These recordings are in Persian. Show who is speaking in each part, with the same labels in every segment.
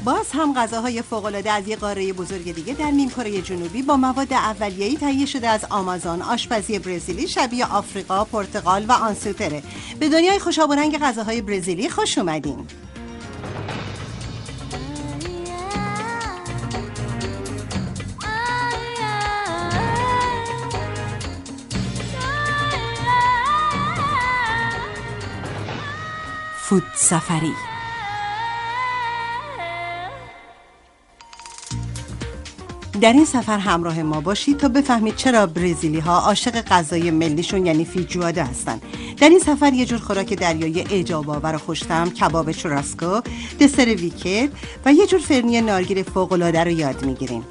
Speaker 1: باز هم غذاهای فوق‌العاده از یک قاره بزرگ دیگه در نیمکره جنوبی با مواد اولیه‌ای تهیه شده از آمازون، آشپزی برزیلی شبیه آفریقا، پرتغال و آنسوتره. به دنیای خوشاب و رنگ غذاهای برزیلی خوش اومدین. فود سفری. در این سفر همراه ما باشید تا بفهمید چرا برزیلی ها عاشق غذای ملیشون یعنی فیجوادا هستن. در این سفر یه جور خوراک دریایی اعجاب آور و خوش‌طعم، کباب چوراسکو، دسر ویکت و یه جور فرنی نارگیل فوق‌العاده رو یاد میگیریم.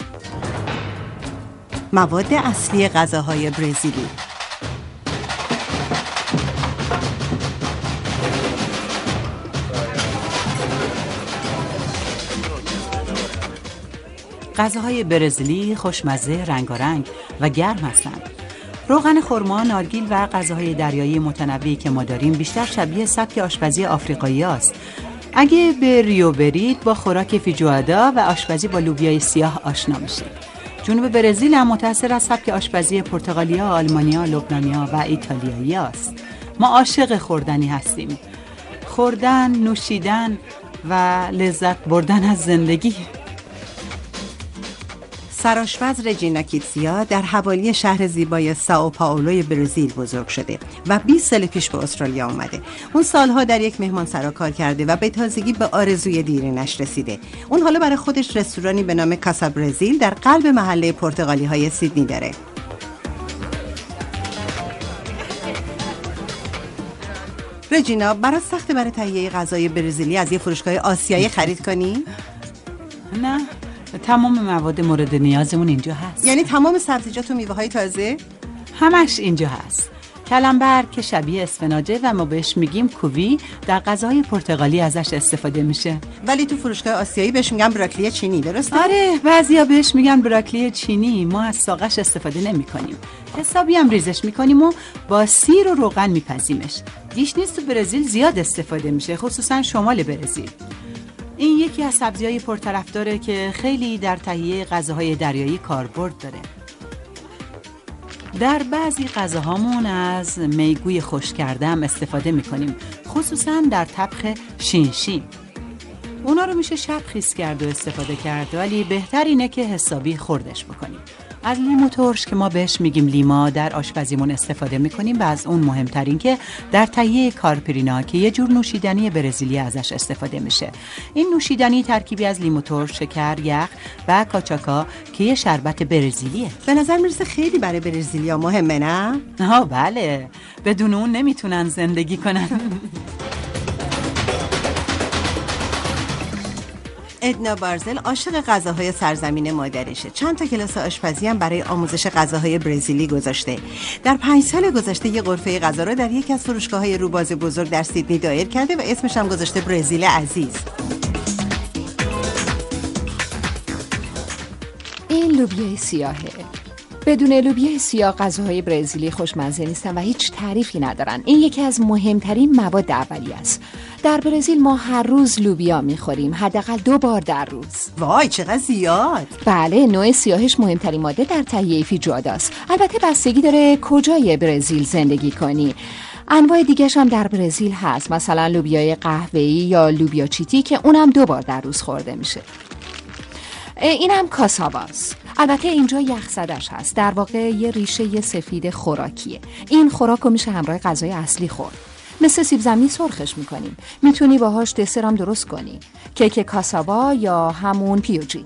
Speaker 1: مواد اصلی غذاهای برزیلی:
Speaker 2: غذاهای برزیلی خوشمزه، رنگارنگ و گرم هستند. روغن خرما، نارگیل و غذاهای دریایی متنوعی که ما داریم بیشتر شبیه سبک آشپزی آفریقایی است. اگه به ریو برید با خوراک فیجوادا و آشپزی با لوبیای سیاه آشنا میشید. جنوب برزیل هم متأثر از سبک آشپزی پرتغالیا، آلمانیا، لبنانیا و ایتالیایی است. ما عاشق خوردنی هستیم. خوردن، نوشیدن و لذت بردن از زندگی.
Speaker 1: سرآشپز رجینا کیتسیا در حوالی شهر زیبای سائو پائولوی برزیل بزرگ شده و 20 سال پیش به استرالیا اومده. اون سالها در یک مهمانسرا کار کرده و به تازگی به آرزوی دیرینش رسیده. اون حالا برای خودش رستورانی به نام کاسا برزیل در قلب محله پرتغالی های سیدنی داره. رجینا، برات سخته برای تهیه غذای برزیلی از یه فروشگاه آسیایی خرید کنی؟
Speaker 2: نه، تمام مواد مورد نیازمون اینجا هست.
Speaker 1: یعنی تمام سبزیجات و میوه‌های تازه؟
Speaker 2: همش اینجا هست. کلمبر که شبیه اسفناجه و ما بهش میگیم کووی، در غذاهای پرتغالی ازش استفاده میشه.
Speaker 1: ولی تو فروشگاه آسیایی بهش میگن براکلی چینی، درسته؟
Speaker 2: آره، بعضیا بهش میگن براکلی چینی. ما از ساقش استفاده نمی‌کنیم. حسابی هم ریزش می‌کنیم و با سیر و روغن می‌پزیمش. گیشنیز تو برزیل زیاد استفاده میشه، خصوصا شمال برزیل. این یکی از سبزی‌های پرطرفداره که خیلی در تهیه غذاهای دریایی کاربرد داره. در بعضی غذاهامون از میگوی خشک کرده هم استفاده می‌کنیم، خصوصا در طبخ شینشین. اونا رو میشه شب خیس کرد و استفاده کرد، ولی بهتر اینه که حسابی خوردش بکنیم. از لیمو ترش که ما بهش میگیم لیما در آشپزیمون استفاده میکنیم و از اون مهمترین که در تهیه کارپرینا که یه جور نوشیدنی برزیلی ازش استفاده میشه. این نوشیدنی ترکیبی از لیمو ترش، شکر، یخ و کاچاکا که یه شربت برزیلیه.
Speaker 1: به نظر میرسه خیلی برای برزیلیا مهمه، نه؟
Speaker 2: بله، بدون اون نمیتونن زندگی کنن.
Speaker 1: ادنا بارزل عاشق غذاهای سرزمین مادرشه. چند تا کلاس آشپزی هم برای آموزش غذاهای برزیلی گذاشته. در 5 سال گذشته یه غرفه غذا رو در یکی از فروشگاه‌های روباز بزرگ در سیدنی دایر کرده و اسمش هم گذاشته برزیل عزیز.
Speaker 3: این لوبیای سیاهه. بدون لوبیای سیاه غذاهای برزیلی خوشمزه نیستن و هیچ تعریفی ندارن. این یکی از مهمترین مواد اولیه است. در برزیل ما هر روز لوبیا میخوریم، حداقل 2 بار در روز.
Speaker 1: وای چقدر زیاد.
Speaker 3: بله، نوع سیاهش مهمترین ماده در تهیه فیجواداست. البته بستگی داره کجای برزیل زندگی کنی. انواع دیگه‌ش هم در برزیل هست، مثلا لوبیای قهوه‌ای یا لوبیا چیتی که اونم 2 بار در روز خورده میشه. اینم کاساواست. البته اینجا یخزدش هست. در واقع یه ریشه سفید خوراکیه. این خوراک رو میشه همراه غذای اصلی خورد. مثل سیب زمینی سرخش میکنیم. میتونی باهاش دسرم درست کنی. کیک کاساوا یا همون پیوجی.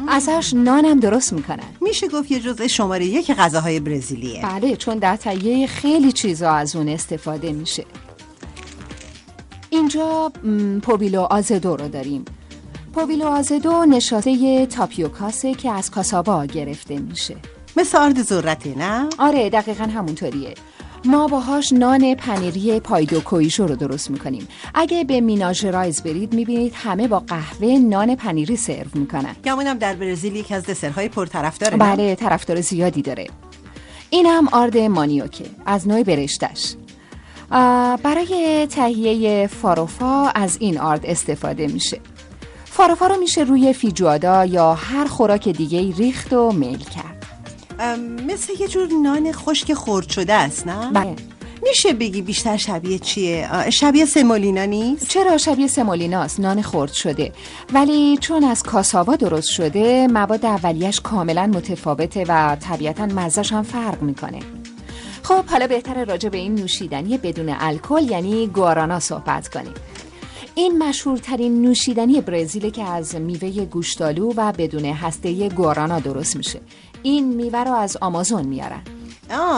Speaker 3: ازش نانم درست میکنن.
Speaker 1: میشه گفت یه جزء شماره 1 غذاهای برزیلیه.
Speaker 3: بله، چون در تهیه خیلی چیزا از اون استفاده میشه. اینجا پوبیلو آزدو رو داریم. پوبیلو آزدو نشاسته تاپیوکاسه که از کاساوا گرفته میشه.
Speaker 1: مثل آرد ذرته، نه؟
Speaker 3: آره، دقیقاً همونطوریه. ما باهاش نان پنیری پایدو کویژو رو درست میکنیم. اگه به میناژرایز برید میبینید همه با قهوه نان پنیری سرو میکنن.
Speaker 1: گمونم در برزیل یکی از دسرهای پرطرفداره.
Speaker 3: بله، طرفدار زیادی داره. اینم آرد مانیوکه از نوع برشتش. برای تهیه فاروفا از این آرد استفاده میشه. فارافا رو میشه روی فیجوادا یا هر خوراک دیگه ریخت و میل کرد.
Speaker 1: مثل یه جور نان خشک خرد شده است، نه؟
Speaker 3: بله.
Speaker 1: میشه بگی بیشتر شبیه چیه؟ شبیه سمولینا نیست؟
Speaker 3: چرا شبیه سمولیناست، نان خرد شده، ولی چون از کاساوا درست شده مواد اولیش کاملا متفاوته و طبیعتاً مزه‌ش هم فرق میکنه. خب حالا بهتره راجع به این نوشیدنی بدون الکل یعنی گوارانا صحبت کنیم. این مشهورترین نوشیدنی برزیله که از میوه گوشتالو و بدون هسته گوارانا درست میشه. این میوه رو از آمازون میارن.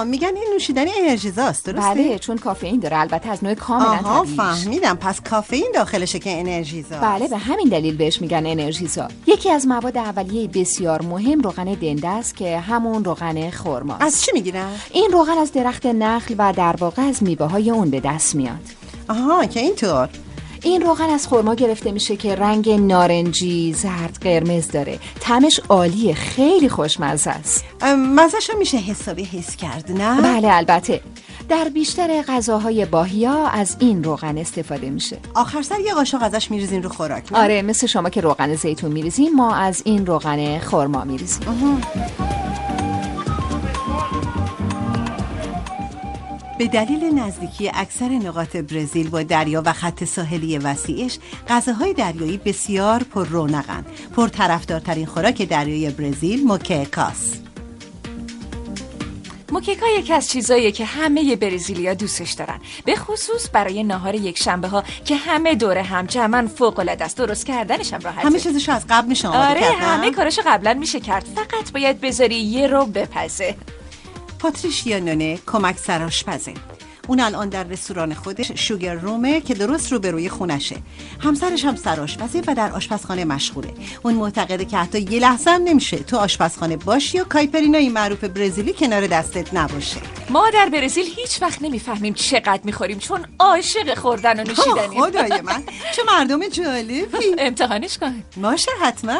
Speaker 1: میگن این نوشیدنی انرژیزاست، درسته؟
Speaker 3: بله، چون کافئین داره، البته از نوع کاملا طبیعی.
Speaker 1: فهمیدم، پس کافئین داخلشه که انرژیزاست.
Speaker 3: بله، به همین دلیل بهش میگن انرژیزا. یکی از مواد اولیه بسیار مهم روغن دنده است که همون روغن خرماست.
Speaker 1: از چی میگیرن؟
Speaker 3: این روغن از درخت نخل و در واقع از میوه‌های اون به دست میاد.
Speaker 1: که اینطور.
Speaker 3: این روغن از خرما گرفته میشه که رنگ نارنجی، زرد، قرمز داره. طعمش عالیه، خیلی خوشمزه است.
Speaker 1: مزه‌شو میشه حسابی حس کرد، نه؟
Speaker 3: بله البته. در بیشتر غذاهای باهیا از این روغن استفاده میشه.
Speaker 1: آخر سر یه قاشق ازش میریزین رو خوراک، نه؟
Speaker 3: آره، مثل شما که روغن زیتون میریزیم، ما از این روغن خرما میریزیم.
Speaker 1: به دلیل نزدیکی اکثر نقاط برزیل با دریا و خط ساحلی وسیعش، غذاهای دریایی بسیار پر رونقند. پرطرفدارترین خوراک دریایی برزیل موکیکاست.
Speaker 4: موکیکا یکی از چیزاییه که همه برزیلیا دوستش دارن، به خصوص برای ناهار یک شنبه ها که همه دوره هم جمعن. فوق‌العاده است، درست کردنش هم راحته.
Speaker 1: همه چیزشو از قبل میشه آماده کرد.
Speaker 4: آره، همه کارشو قبلا میشه کرد، فقط باید بذاری یه رو بپزه.
Speaker 1: پاتریشیا نونه کمک سرآشپزه. اون الان در رستوران خودش شوگر رومه که درست روبروی خونشه. همسرش هم سرآشپزه و در آشپزخانه مشغوله. اون معتقده که حتی یه لحظه هم نمیشه تو آشپزخانه باشی و کایپرینای معروف برزیلی کنار دستت نباشه.
Speaker 4: ما در برزیل هیچ وقت نمیفهمیم چقدر میخوریم، چون عاشق خوردن و نوشیدنی.
Speaker 1: خدای من چه مردم جالبی.
Speaker 4: امتحانش کن.
Speaker 1: باشه حتما.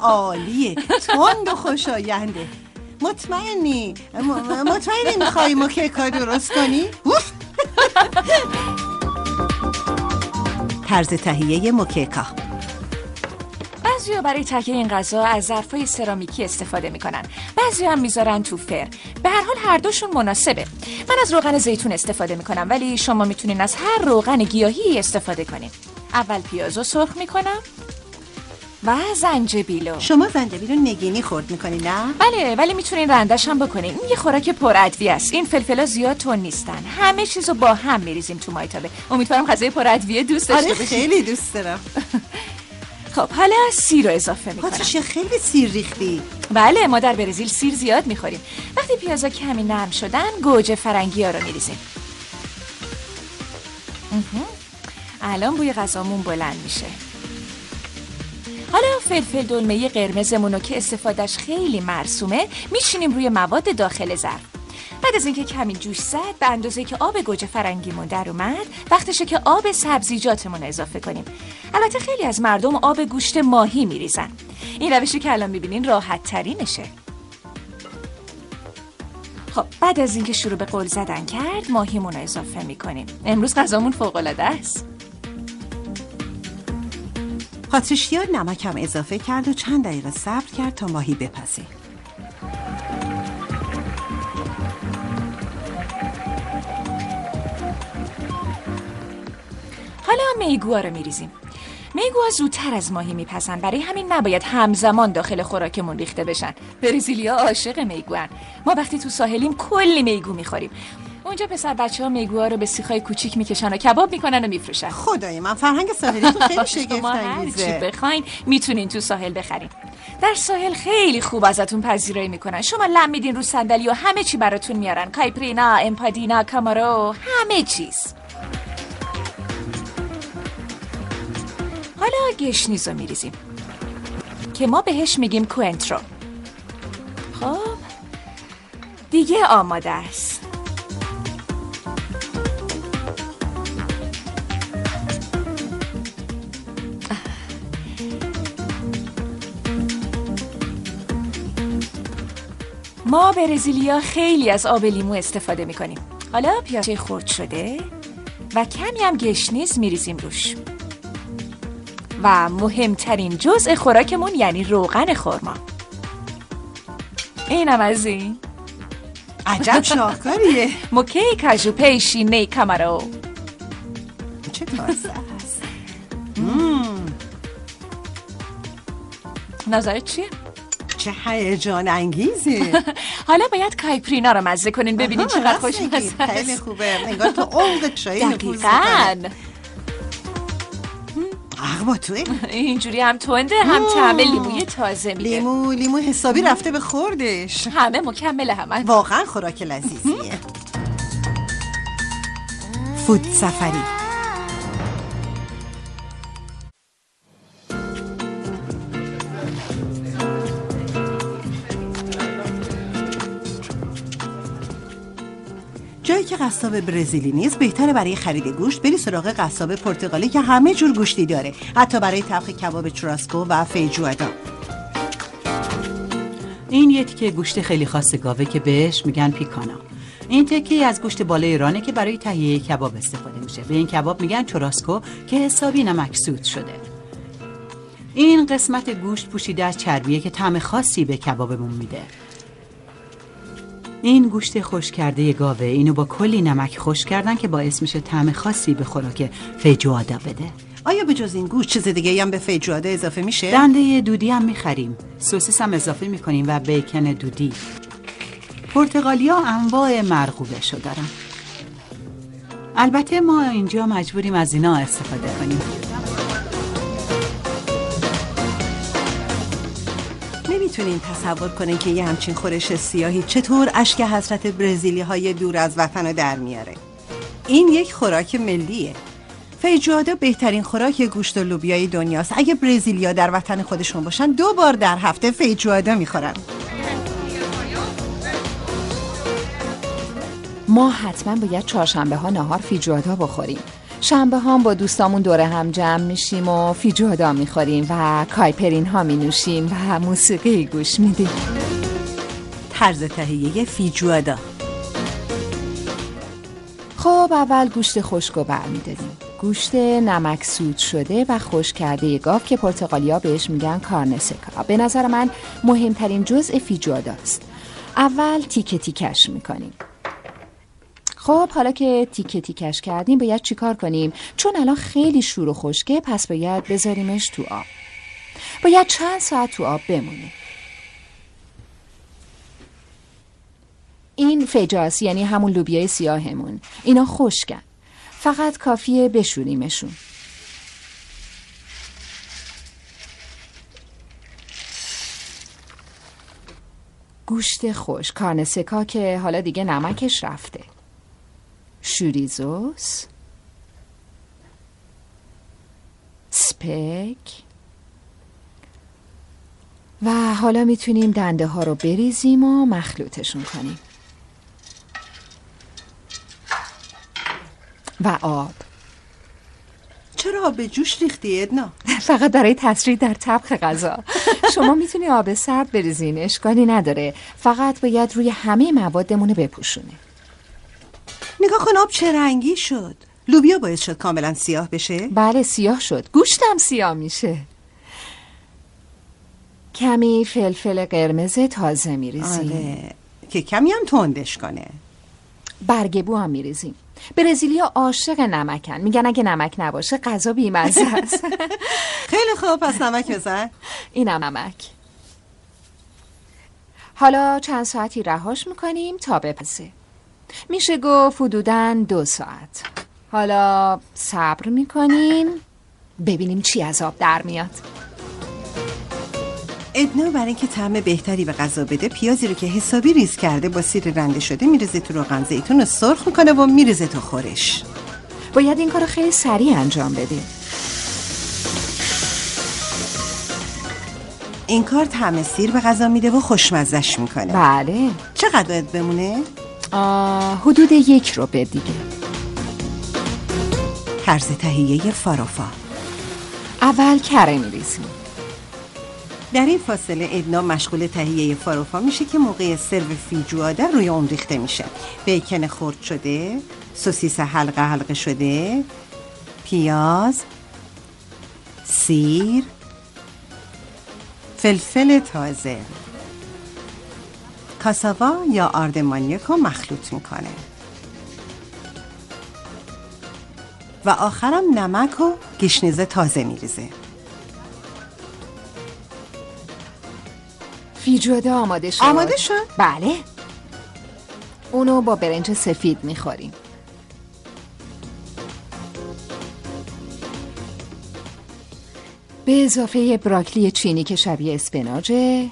Speaker 1: عالیه، تند و خوشاینده. مطمئنی میخوایی موکیکا درست کنی؟ طرز تهیه موکیکا.
Speaker 4: بعضیا برای تهیه این غذا از ظرفای سرامیکی استفاده میکنن، بعضیا هم میذارن تو فر. به هر حال هر دوشون مناسبه. من از روغن زیتون استفاده میکنم، ولی شما میتونین از هر روغن گیاهی استفاده کنین. اول پیازو سرخ میکنم و زنجبیلو.
Speaker 1: شما زنجبیل رو نگینی خورد میکنی، نه؟
Speaker 4: بله، ولی میتونین رندش هم بکنین. این یه خوراک پر ادویه است. این فلفلا زیاد تون نیستن، همه چیزو با هم میریزیم تو مایتابه. امیدوارم غذای پر ادویه دوست داشته باشین.
Speaker 1: خیلی دوست دارم.
Speaker 4: خب حالا سیر رو اضافه میکنم.
Speaker 1: پاتریشیا خیلی سیر ریختی.
Speaker 4: بله، ما در برزیل سیر زیاد میخوریم. وقتی پیازا کمی نرم شدن، گوجه فرنگی ها رو میریزیم. الان بوی غذامون بلند میشه. حالا فلفل دلمه قرمزمونو که استفادهش خیلی مرسومه میچینیم روی مواد داخل ظرف. بعد از اینکه کمی جوش زد، به اندازه‌ای که آب گوجه فرنگیمون در اومد، وقتشه که آب سبزیجاتمون اضافه کنیم. البته خیلی از مردم آب گوشت ماهی میریزن. این روشی که الان میبینین راحت ترینشه. خب بعد از اینکه شروع به قل زدن کرد، ماهیمون رو اضافه میکنیم. امروز غذامون فوق‌العاده است.
Speaker 1: پاتریشیا نمک هم اضافه کرد و چند دقیقه صبر کرد تا ماهی بپزه.
Speaker 4: حالا میگوها رو میریزیم. میگوها زودتر از ماهی میپزن، برای همین نباید همزمان داخل خوراکمون ریخته بشن. برزیلیا عاشق میگوان. ما وقتی تو ساحلیم کلی میگو میخوریم. اونجا پسر بچه‌ها میگوها رو به سیخای کوچیک میکشن و کباب میکنن و میفروشن.
Speaker 1: خدای من، فرهنگ ساحلی تو خیلی شگفت انگیزه.
Speaker 4: هر چی بخواین میتونین تو ساحل بخرین. در ساحل خیلی خوب ازتون پذیرایی میکنن. شما لم میدین رو صندلی و همه چی براتون میارن. کایپرینا، امپادینا، کامارو، همه چیز. حالا گشنیز رو میریزیم که ما بهش میگیم کوئنترو. خب دیگه آماده است. ما برزیلیا خیلی از آب لیمو استفاده میکنیم. حالا پیازه خرد شده و کمی هم گشنیز میریزیم روش. و مهمترین جزء خوراکمون یعنی روغن خرما. اینم از این.
Speaker 1: عجب شاهکاریه.
Speaker 4: موکی کاجو پیشی نی کامارو.
Speaker 1: چه تازه است.
Speaker 4: نظرت چیه؟
Speaker 1: چه هیجان انگیزه.
Speaker 4: حالا باید کایپرینا رو مزه کنین ببینین چقدر خوشمزه است.
Speaker 1: خیلی خوبه. انگار تو عمق چای نفوذ
Speaker 4: دقیقاً.
Speaker 1: با توی
Speaker 4: اینجوری هم تنده هم طعم لیموی تازه میده.
Speaker 1: لیمو حسابی رفته به خوردش.
Speaker 4: همه مکمل همه.
Speaker 1: واقعا خوراک لذیذیه. فود سفری. جایی که قصاب برزیلی نیست، بهتره برای خرید گوشت بری سراغ قصاب پرتغالی که همه جور گوشتی داره، حتی برای طبخ کباب چوراسکو و فیجوادا.
Speaker 2: این یه تیکه گوشت خیلی خاص گاوه که بهش میگن پیکانا. این تیکه از گوشت بالای ایرانه که برای تهیه کباب استفاده میشه. به این کباب میگن چوراسکو که حسابی نمکسود شده. این قسمت گوشت پوشیده از چربیه که طعم خاصی به کبابمون میده. این گوشت خشک کرده گاوه، اینو با کلی نمک خشک کردن که باعث میشه طعم خاصی به خوراک فیجوادا بده.
Speaker 1: آیا به جز این گوشت چیز دیگه هم به فیجوادا اضافه میشه؟
Speaker 2: دنده دودی هم میخریم، سوسیس هم اضافه میکنیم و بیکن دودی. پرتغالیا انواع مرغوبشو دارن. البته ما اینجا مجبوریم از اینا استفاده کنیم.
Speaker 1: نمیتونین تصور کنین که یه همچین خورش سیاهی چطور اشک حسرت برزیلی های دور از وطن رو در میاره. این یک خوراک ملیه. فیجوادا بهترین خوراک گوشت و لوبیای دنیاست. اگه برزیلیا در وطن خودشون باشن 2 بار در هفته فیجوادا میخورن.
Speaker 3: ما حتما باید چهارشنبه ها نهار فیجوادا بخوریم. شنبه ها با دوستامون دوره هم جمع میشیم و فیجوادا میخوریم و کایپرین ها می نوشیم و موسیقی گوش میدیم.
Speaker 1: طرز تهیه فیجوادا.
Speaker 3: خب اول گوشت خشک رو برمی‌داریم. گوشت نمکسود شده و خشک کرده گاو که پرتغالیا بهش میگن کارن سکا. به نظر من مهمترین جزء فیجوادا است. اول تیکه تیکش میکنیم. خب حالا که تیکه تیکش کردیم باید چیکار کنیم؟ چون الان خیلی شور و خشکه، پس باید بذاریمش تو آب. باید چند ساعت تو آب بمونه. این فجاس یعنی همون لوبیای سیاهمون. اینا خشکن. فقط کافیه بشوریمشون. گوشت خشک، کارن سکا که حالا دیگه نمکش رفته. شوریزوس، سپک و حالا میتونیم دنده ها رو بریزیم و مخلوطشون کنیم. و آب.
Speaker 1: چرا آب جوش ریختی ادنا؟
Speaker 3: فقط برای تسریع در طبخ غذا. شما میتونی آب سرد بریزین، اشکالی نداره. فقط باید روی همه موادمون بپوشونه.
Speaker 1: نگاه کن آب چه رنگی شد. لوبیا باعث شد کاملا سیاه بشه؟
Speaker 3: بله سیاه شد. گوشتم سیاه میشه. کمی فلفل قرمز تازه میریزیم.
Speaker 1: آره که کمی هم تندش کنه.
Speaker 3: برگ بو هم میریزیم. برزیلیا عاشق نمکن. میگن اگه نمک نباشه غذا بی‌مزه است.
Speaker 1: خیلی خوب، پس نمک بزن.
Speaker 3: اینم نمک. حالا چند ساعتی رهاش میکنیم تا بپزه. میشه گفت حدوداً 2 ساعت. حالا صبر میکنیم ببینیم چی از آب در میاد.
Speaker 1: ادنا برای اینکه طعم بهتری به غذا بده پیازی رو که حسابی ریز کرده با سیر رنده شده میریزه تو روغن زیتون رو سرخ میکنه و میریزه تو خورش.
Speaker 3: باید این کارو خیلی سریع انجام بده.
Speaker 1: این کار طعم سیر به غذا میده و خوشمزه‌اش میکنه.
Speaker 3: بله.
Speaker 1: چقدر باید بمونه؟
Speaker 3: حدود 1 ربع دیگه.
Speaker 1: طرز تهیه فارافا.
Speaker 3: اول کره میریزیم.
Speaker 1: در این فاصله ادنا مشغول تهیه فاروفا میشه که موقع سرو فیجواده روی اون ریخته میشه. بیکن خرد شده، سوسیس حلقه حلقه شده، پیاز، سیر، فلفل تازه، کاساوا یا آردمانیک رو مخلوط میکنه و آخرم نمک و گشنیز تازه میریزه.
Speaker 3: فیجواده آماده شد.
Speaker 1: آماده شد؟
Speaker 3: بله. اونو با برنج سفید میخوریم. به اضافه براکلی چینی که شبیه اسپناجه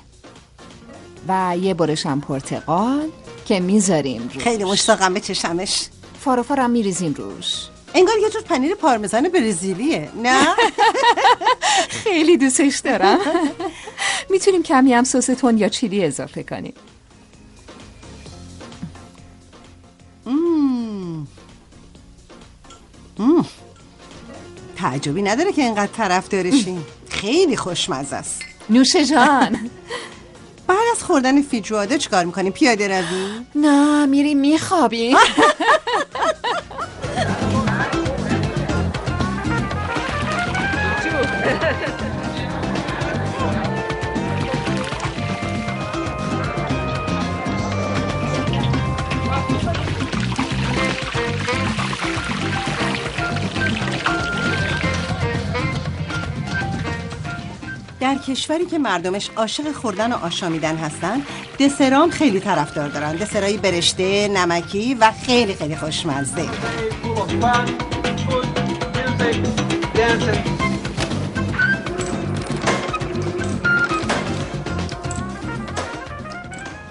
Speaker 3: و یه برش هم پرتقال که میذاریم روش.
Speaker 1: خیلی مشتاقم به چشمش.
Speaker 3: فاروفا رو میریزیم روش.
Speaker 1: انگار یه جور پنیر پارمزان برزیلیه، نه؟
Speaker 3: خیلی دوستش دارم. میتونیم کمی هم سس تند یا چیلی اضافه کنیم.
Speaker 1: تعجبی نداره که اینقدر طرفدارشین. خیلی خوشمزه است.
Speaker 3: نوش جان.
Speaker 1: بعد از خوردن فیجواده چیکار میکنیم؟ پیاده روی؟
Speaker 3: نه، میریم میخوابیم.
Speaker 1: در کشوری که مردمش عاشق خوردن و آشامیدن هستن، دسرام خیلی طرفدار دارن. دسرای برشته، نمکی و خیلی خیلی خوشمزه.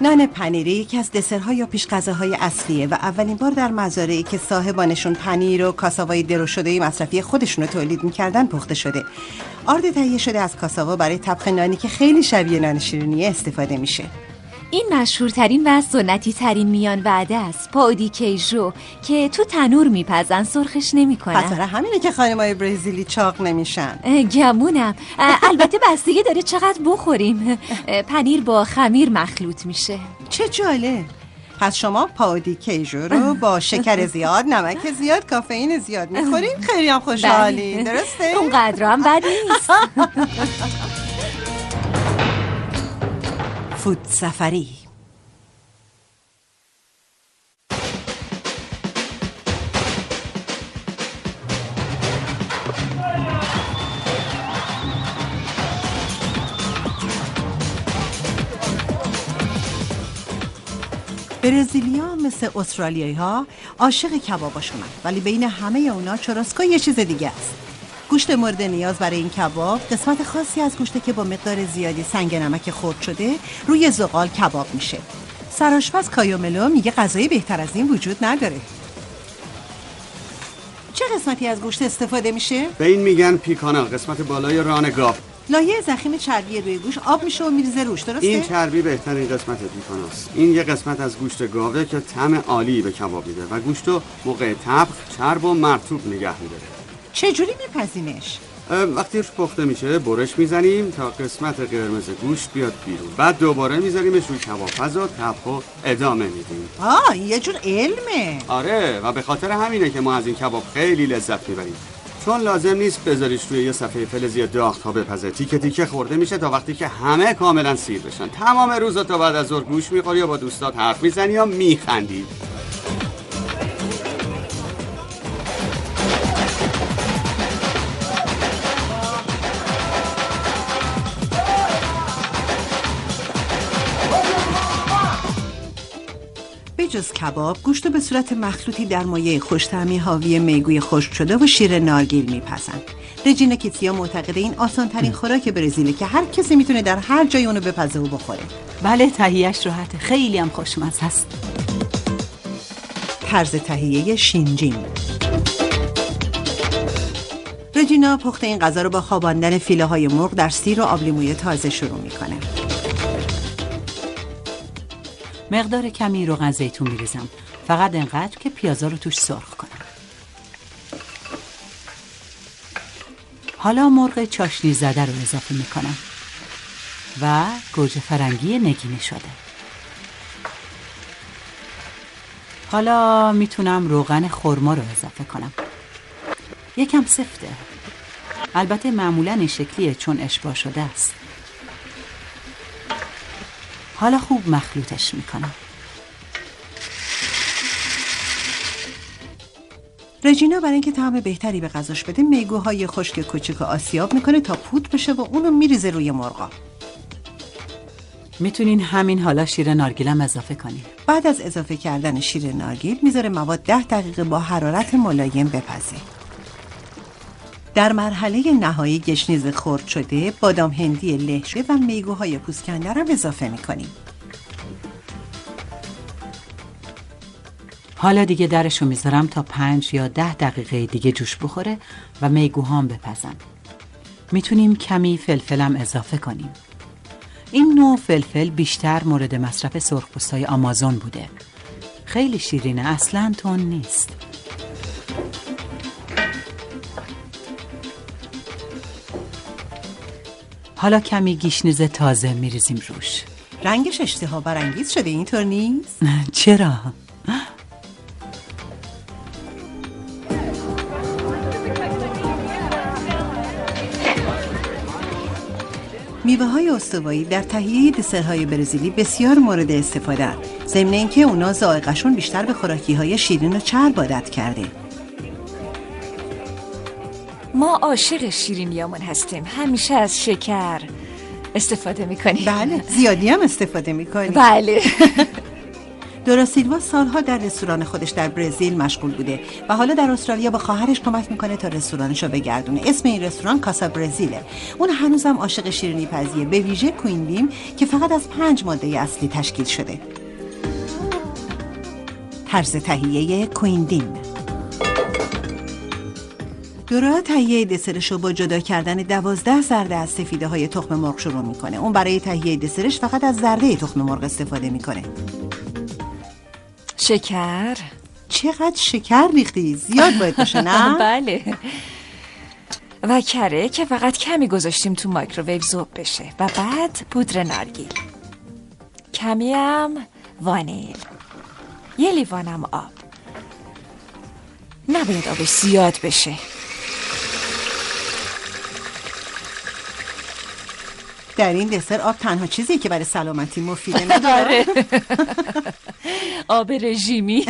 Speaker 1: نان پنیری یکی از دسرهای یا پیش‌غذاهای اصلیه و اولین بار در مزارعی که صاحبانشون پنیر و کاساوای درو شده مصرفی خودشون رو تولید می‌کردن پخته شده. آرد تهیه شده از کاساوا برای طبخ نانی که خیلی شبیه نان شیرینی استفاده میشه.
Speaker 5: این مشهورترین و سنتی ترین میان وعده است، پاودی کیژو، که تو تنور میپزن، سرخش نمیکنن.
Speaker 1: خاطر همینه که خانمای برزیلی چاق نمیشن.
Speaker 5: گمونم. البته بستگی داره چقدر بخوریم. پنیر با خمیر مخلوط میشه.
Speaker 1: چه جالب. پس شما پاودی کیژو رو با شکر زیاد، نمک زیاد، کافئین زیاد میخورین. خیلی هم خوشحالین. درسته؟
Speaker 5: اونقدر هم بد نیست.
Speaker 1: فود سفری. برزیلیا مثل استرالیایی ها عاشق کباباشونن، ولی بین همه اونا چوراسکو یه چیز دیگه است. گوشت مورد نیاز برای این کباب قسمت خاصی از گوشته که با مقدار زیادی سنگ نمک خرد شده روی زغال کباب میشه. سرآشپز کایوملو میگه غذای بهتر از این وجود نداره. چه قسمتی از گوشت استفاده میشه؟
Speaker 6: به این میگن پیکانا، قسمت بالای ران گاو.
Speaker 1: لایه ضخیم چربی روی گوشت آب میشه و میریزه روش، درسته؟
Speaker 6: این چربی بهترین قسمت پیکاناست. این یه قسمت از گوشت گاوه که طعم عالی به کباب میده و گوشتو موقع طبخ چرب و مرطوب نگه میداره.
Speaker 1: چجوری میپزینش؟
Speaker 6: وقتی پخته میشه برش میزنیم تا قسمت قرمز گوشت بیاد بیرون، بعد دوباره میذاریمش روی کبابپز و طبخو ادامه میدیم.
Speaker 1: یه جور علمه.
Speaker 6: آره، و به خاطر همینه که ما از این کباب خیلی لذت میبریم، چون لازم نیست بذاریش روی یه صفحه فلزی داغ تا بپزه. تیکه تیکه خورده میشه تا وقتی که همه کاملا سیر بشن. تمام روزا تا بعد از ظهر گوش میخوری یا با دوستات حرف میزنی یا میخندی.
Speaker 1: جز کباب، گوشت به صورت مخلوطی در مایع خوش‌طعمی حاوی میگوی خشک شده و شیر نارگیل میپزن. رجینا کیتسیا معتقده این آسان‌ترین خوراک برزیله که هر کسی میتونه در هر جای اونو بپزه و بخوره.
Speaker 2: بله، تهیه‌اش راحته، خیلی هم خوشمزه است.
Speaker 1: طرز تهیه شینجین. رجینا پخت این غذا رو با خواباندن فیله‌های مرغ در سیر و آبلیموی تازه شروع میکنه.
Speaker 2: مقدار کمی روغن زیتون میریزم، فقط اینقدر که پیازا رو توش سرخ کنم. حالا مرغ چاشنی زده رو اضافه میکنم. و گوجه فرنگی نگینی شده. حالا میتونم روغن خرما رو اضافه کنم. یکم سفته. البته معمولا این شکلیه چون اشباع شده است. حالا خوب مخلوطش میکنم.
Speaker 1: رژینا برای اینکه طعم بهتری به غذاش بده میگوهای خشک کوچیک آسیاب میکنه تا پودر بشه و اونو میریزه روی مرغا.
Speaker 2: میتونین همین حالا شیر نارگیلم اضافه کنین.
Speaker 1: بعد از اضافه کردن شیر نارگیل میذاره مواد 10 دقیقه با حرارت ملایم بپزه. در مرحله نهایی گشنیز خرد شده، بادام هندی له شده و میگوهای پوست کنده رو اضافه میکنیم.
Speaker 2: حالا دیگه درشو میذارم تا 5 یا 10 دقیقه دیگه جوش بخوره و میگوهام بپزن. میتونیم کمی فلفلم اضافه کنیم. این نوع فلفل بیشتر مورد مصرف سرخپوستای آمازون بوده. خیلی شیرینه، اصلاً تند نیست. حالا کمی گیشنیز تازه میریزیم روش.
Speaker 1: رنگش اشتها برانگیز شده، اینطور نیست؟
Speaker 2: چرا؟
Speaker 1: میوه‌های استوایی در تهیه دسرهای برزیلی بسیار مورد استفاده اند. ضمن اینکه اونا ذائقه‌شون بیشتر به خوراکی‌های شیرین و چرب عادت کرده.
Speaker 4: ما عاشق شیرینیامون هستیم. همیشه از شکر استفاده میکنیم.
Speaker 1: بله، زیادی هم استفاده میکنیم.
Speaker 4: بله.
Speaker 1: دورا سیلوا سالها در رستوران خودش در برزیل مشغول بوده و حالا در استرالیا با خواهرش کمک میکنه تا رستورانشو بگردونه. اسم این رستوران کاسا برزیله. اون هنوزم عاشق شیرینی پزیه، به ویژه کوین بیم که فقط از 5 ماده اصلی تشکیل شده. طرز تهیه کوین بیم. دورا تهیه دسرشو با جدا کردن 12 ذره از سفیده های تخم مرغ شروع میکنه. اون برای تهیه دسرش فقط از ذره تخم مرغ استفاده میکنه.
Speaker 4: شکر؟
Speaker 1: چقدر شکر ریختی؟ زیاد باید باشه نه؟
Speaker 4: بله. و کره که فقط کمی گذاشتیم تو مایکروویو ذوب بشه و بعد پودر نارگیل، کمی هم وانیل، 1 لیوانم آب. نباید آبش زیاد بشه.
Speaker 1: در این دسر آب تنها چیزی که برای سلامتی مفیده نداره.
Speaker 4: آب رژیمی.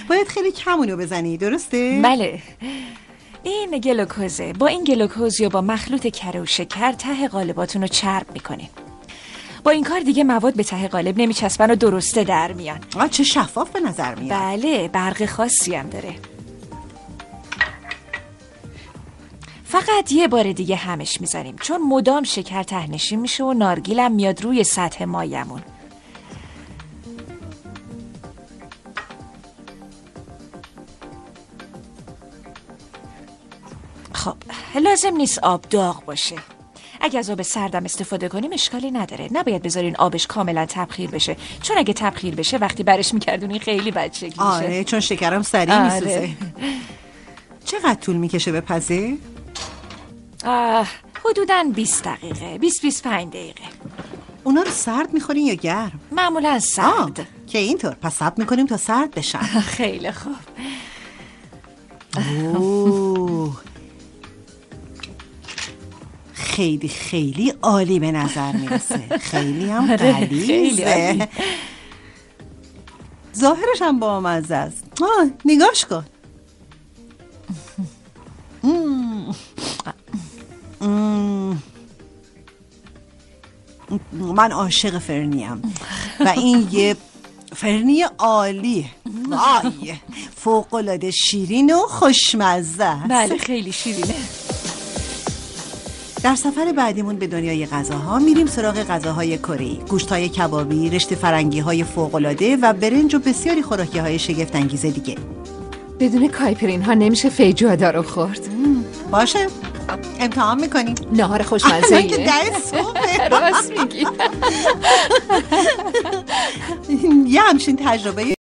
Speaker 1: باید خیلی کمونو بزنی، درسته؟
Speaker 4: بله. این گلوکوزه. با این گلوکوز یا با مخلوط کره و شکر ته قالباتون رو چرب میکنین. با این کار دیگه مواد به ته قالب نمیچسبن و درسته در میان.
Speaker 1: چه شفاف به نظر میاد.
Speaker 4: بله، برق خاصی هم داره. فقط یه بار دیگه همش میذاریم چون مدام شکر ته‌نشین میشه و نارگیلم میاد روی سطح مایمون. خب لازم نیست آب داغ باشه. اگه از آب سردم استفاده کنیم اشکالی نداره. نباید بذارین آبش کاملا تبخیر بشه چون اگه تبخیر بشه وقتی برش میکردونین خیلی بدشکل میشه.
Speaker 1: آره، چون شکرم سریع میسوزه. چقدر طول میکشه بپزه؟
Speaker 4: حدوداً 20 دقیقه، 20-25 دقیقه.
Speaker 1: اونا رو سرد میخورین یا گرم؟
Speaker 4: معمولا سرد.
Speaker 1: که اینطور، پس صبر میکنیم تا سرد بشن.
Speaker 4: خیلی خوب.
Speaker 1: خیلی خیلی عالی به نظر میرسه. خیلی هم غلیظه. ظاهرش هم بامزه است. نگاش کن. من عاشق فرنیم و این یه فرنی عالی، وای، فوق‌العاده شیرین و خوشمزه است.
Speaker 4: بله خیلی شیرینه.
Speaker 1: در سفر بعدیمون به دنیای غذاها میریم سراغ غذاهای کره‌ای، گوشت‌های کبابی، رشته فرنگی‌های فوق‌العاده و برنج و بسیاری خوراکی‌های شگفت‌انگیز دیگه.
Speaker 3: بدون کایپرین ها نمیشه فیجوادا رو خورد.
Speaker 1: باشه، امتحان میکنیم.
Speaker 3: نهار خوشمزه
Speaker 1: که 10 صبح.
Speaker 3: راست میگی.
Speaker 1: یه همچین تجربه